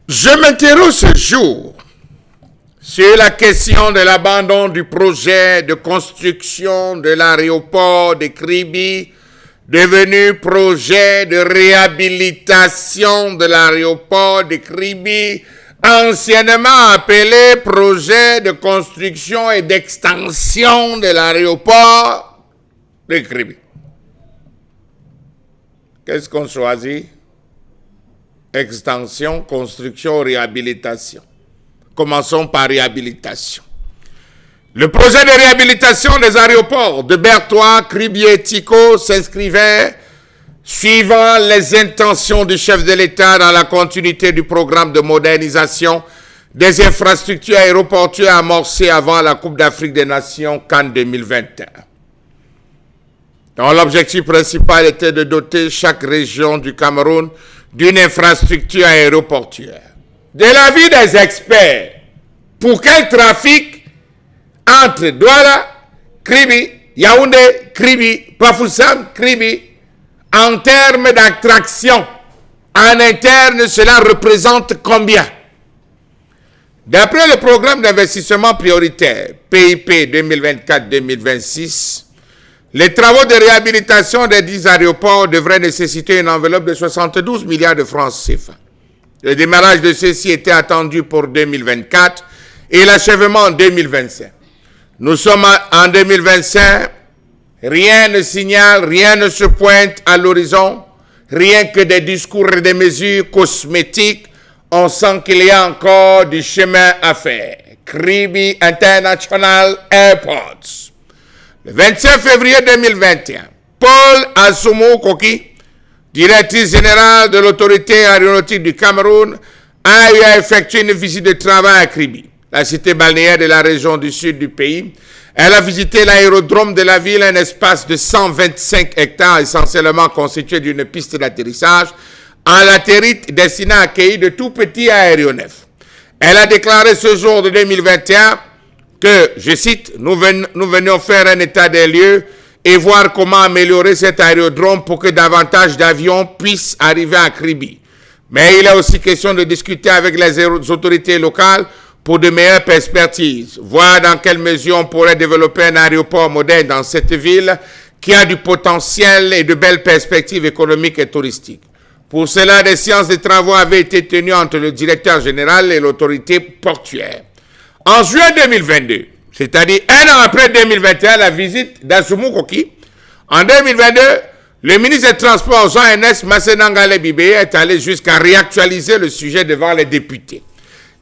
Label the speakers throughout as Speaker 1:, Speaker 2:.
Speaker 1: Je m'interroge ce jour sur la question de l'abandon du projet de construction de l'aéroport de Kribi, devenu projet de réhabilitation de l'aéroport de Kribi, anciennement appelé projet de construction et d'extension de l'aéroport de Kribi. Qu'est-ce qu'on choisit? Extension, construction, réhabilitation. Commençons par réhabilitation. Le projet de réhabilitation des aéroports de Bertois, Kribi et Tiko s'inscrivait suivant les intentions du chef de l'État dans la continuité du programme de modernisation des infrastructures aéroportuaires amorcé avant la Coupe d'Afrique des Nations Cannes 2021. dont l'objectif principal était de doter chaque région du Cameroun d'une infrastructure aéroportuaire. De l'avis des experts, pour quel trafic entre Douala, Kribi, Yaoundé, Kribi, Bafoussam, Kribi, en termes d'attraction en interne, cela représente combien? D'après le programme d'investissement prioritaire PIP 2024-2026, les travaux de réhabilitation des 10 aéroports devraient nécessiter une enveloppe de 72 milliards de francs CFA. Le démarrage de ceux-ci était attendu pour 2024 et l'achèvement en 2025. Nous sommes en 2025, rien ne signale, rien ne se pointe à l'horizon, rien que des discours et des mesures cosmétiques. On sent qu'il y a encore du chemin à faire. Kribi International Airports. Le 25 février 2021, Paul Assoumou Koki, directrice générale de l'autorité aéronautique du Cameroun, a eu à effectuer une visite de travail à Kribi, la cité balnéaire de la région du sud du pays. Elle a visité l'aérodrome de la ville, un espace de 125 hectares essentiellement constitué d'une piste d'atterrissage en latérite destinée à accueillir de tout petits aéronefs. Elle a déclaré ce jour de 2021 que, je cite, nous venions faire un état des lieux et voir comment améliorer cet aérodrome pour que davantage d'avions puissent arriver à Kribi. Mais il est aussi question de discuter avec les autorités locales pour de meilleures perspectives, voir dans quelle mesure on pourrait développer un aéroport moderne dans cette ville qui a du potentiel et de belles perspectives économiques et touristiques. Pour cela, des séances de travaux avaient été tenues entre le directeur général et l'autorité portuaire. En juin 2022, c'est-à-dire un an après 2021, la visite d'Assoumou Koki, en 2022, le ministre des Transports, Jean-Ernest Massenangale Bibé, est allé jusqu'à réactualiser le sujet devant les députés.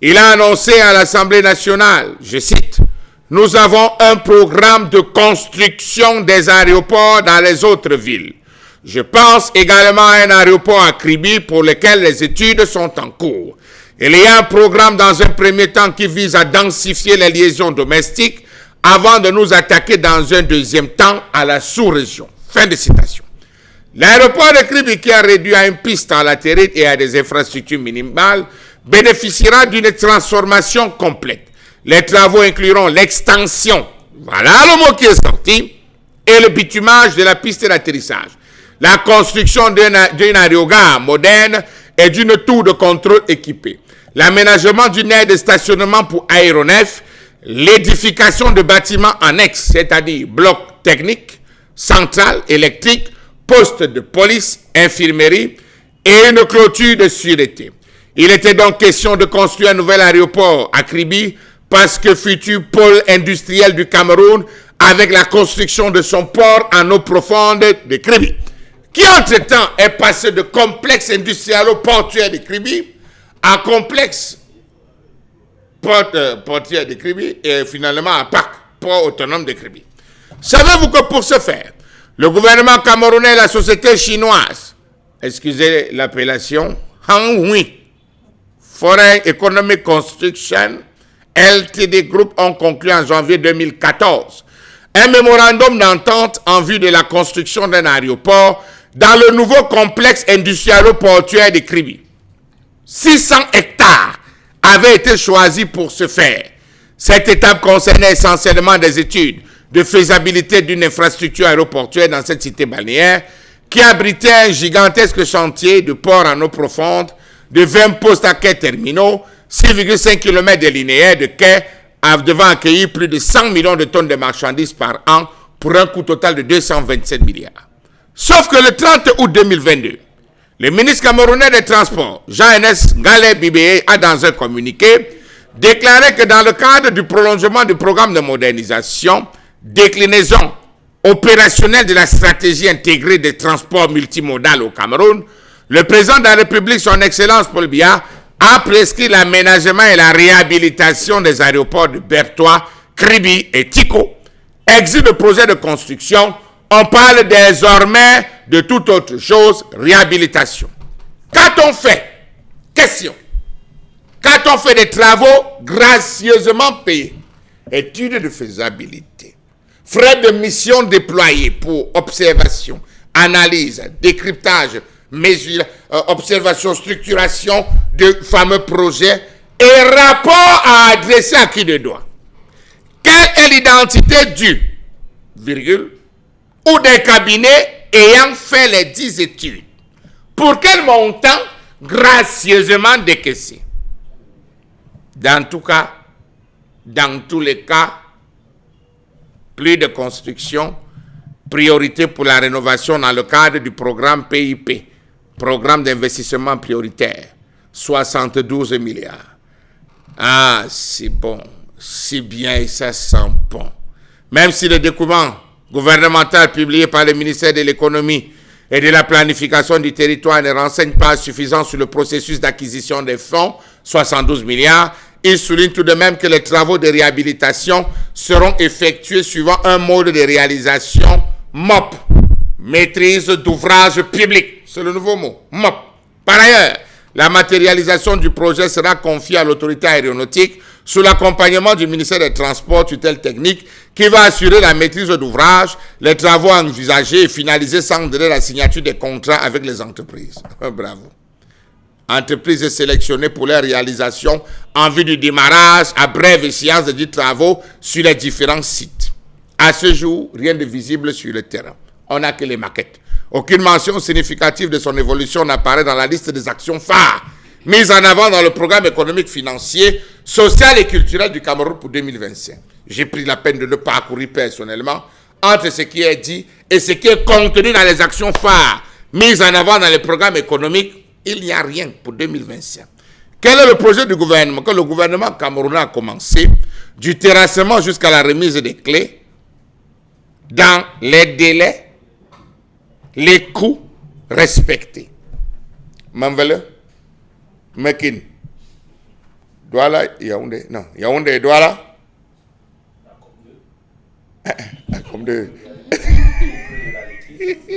Speaker 1: Il a annoncé à l'Assemblée nationale, je cite, « Nous avons un programme de construction des aéroports dans les autres villes. Je pense également à un aéroport à Kribi pour lequel les études sont en cours. Il y a un programme dans un premier temps qui vise à densifier les liaisons domestiques avant de nous attaquer dans un deuxième temps à la sous-région. » Fin de citation. L'aéroport de Kribi, qui est réduit à une piste en latérite et à des infrastructures minimales, bénéficiera d'une transformation complète. Les travaux incluront l'extension, voilà le mot qui est sorti, et le bitumage de la piste d'atterrissage, la construction d'une aérogare moderne et d'une tour de contrôle équipée, l'aménagement d'une aire de stationnement pour aéronefs, l'édification de bâtiments annexes, c'est-à-dire blocs techniques, centrales électriques, postes de police, infirmerie et une clôture de sûreté. Il était donc question de construire un nouvel aéroport à Kribi parce que futur pôle industriel du Cameroun avec la construction de son port en eau profonde de Kribi, qui entre-temps est passé de complexe industriel-portuaire de Kribi à complexe portuaire de Kribi et finalement à PAC, port autonome de Kribi. Savez-vous que pour ce faire, le gouvernement camerounais et la société chinoise, excusez l'appellation, Hanghui Foreign Economic Construction Ltd Group ont conclu en janvier 2014 un mémorandum d'entente en vue de la construction d'un aéroport dans le nouveau complexe industriel-portuaire de Kribi. 600 hectares avaient été choisis pour ce faire. Cette étape concernait essentiellement des études de faisabilité d'une infrastructure aéroportuaire dans cette cité balnéaire qui abritait un gigantesque chantier de port en eau profonde de 20 postes à quais terminaux, 6,5 km de linéaires de quais devant accueillir plus de 100 millions de tonnes de marchandises par an pour un coût total de 227 milliards. Sauf que le 30 août 2022, le ministre camerounais des Transports, Jean-Ernest Gallet Bibé, a dans un communiqué déclaré que dans le cadre du prolongement du programme de modernisation, déclinaison opérationnelle de la stratégie intégrée des transports multimodaux au Cameroun, le président de la République, son Excellence Paul Biya, a prescrit l'aménagement et la réhabilitation des aéroports de Bertois, Kribi et Tiko. Exit le projet de construction, on parle désormais de toute autre chose, réhabilitation. Qu'a-t-on fait? Question. Qu'a-t-on fait des travaux gracieusement payés? Études de faisabilité. Frais de mission déployés pour observation, analyse, décryptage, mesure, observation, structuration de fameux projets et rapport à adresser à qui de droit. Quelle est l'identité du, virgule, ou des cabinets ayant fait les 10 études? Pour quel montant gracieusement décaissé? Dans tous les cas, plus de construction, priorité pour la rénovation dans le cadre du programme PIP, programme d'investissement prioritaire, 72 milliards. Ah, c'est bon, c'est bien et ça sent bon. Même si le document gouvernemental publié par le ministère de l'économie et de la planification du territoire ne renseigne pas suffisant sur le processus d'acquisition des fonds, 72 milliards, il souligne tout de même que les travaux de réhabilitation seront effectués suivant un mode de réalisation MOP, maîtrise d'ouvrage public. C'est le nouveau mot, MOP. Par ailleurs, la matérialisation du projet sera confiée à l'autorité aéronautique sous l'accompagnement du ministère des Transports, tutelle technique, qui va assurer la maîtrise d'ouvrage, les travaux envisagés et finalisés sans délai la signature des contrats avec les entreprises. Bravo. Entreprises sélectionnées pour leur réalisation en vue du démarrage à brève échéance de 10 travaux sur les différents sites. À ce jour, rien de visible sur le terrain. On n'a que les maquettes. Aucune mention significative de son évolution n'apparaît dans la liste des actions phares mises en avant dans le programme économique, financier, social et culturel du Cameroun pour 2025. J'ai pris la peine de le parcourir personnellement entre ce qui est dit et ce qui est contenu dans les actions phares mises en avant dans le programme économique. Il n'y a rien pour 2025. Quel est le projet du gouvernement que le gouvernement camerounais a commencé du terrassement jusqu'à la remise des clés dans les délais, les coûts respectés? Mamvele, Mekin, Douala, Yaoundé, non, Yaoundé et Douala. Comme deux.